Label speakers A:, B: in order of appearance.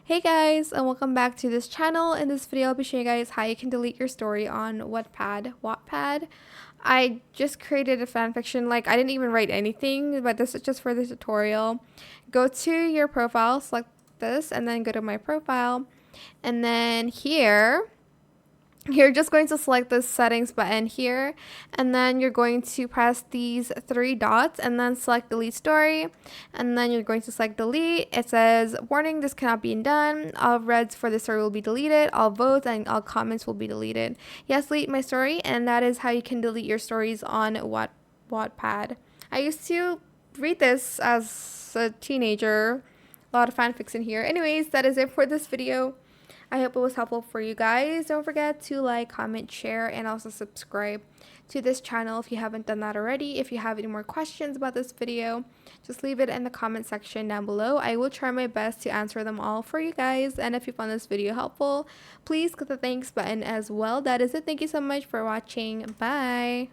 A: Hey guys, and welcome back to this channel. In this video, I'll be showing you guys how you can delete your story on Wattpad. I just created a fanfiction, like I didn't even write anything, but this is just for the tutorial. Go to your profile, select this, and then go to my profile. And then here, you're just going to select the settings button here, and then you're going to press these three dots and then select delete story, and then you're going to select delete. It says warning, this cannot be done. All reds for the story will be deleted, all votes and all comments will be deleted. Yes, delete my story. And that is how you can delete your stories on Wattpad. I used to read this as a teenager. A lot of fanfics in here. Anyways, that is it for this video. I hope it was helpful for you guys. Don't forget to like, comment, share, and also subscribe to this channel if you haven't done that already. If you have any more questions about this video, just leave it in the comment section down below. I will try my best to answer them all for you guys. And if you found this video helpful, please click the thanks button as well. That is it. Thank you so much for watching. Bye.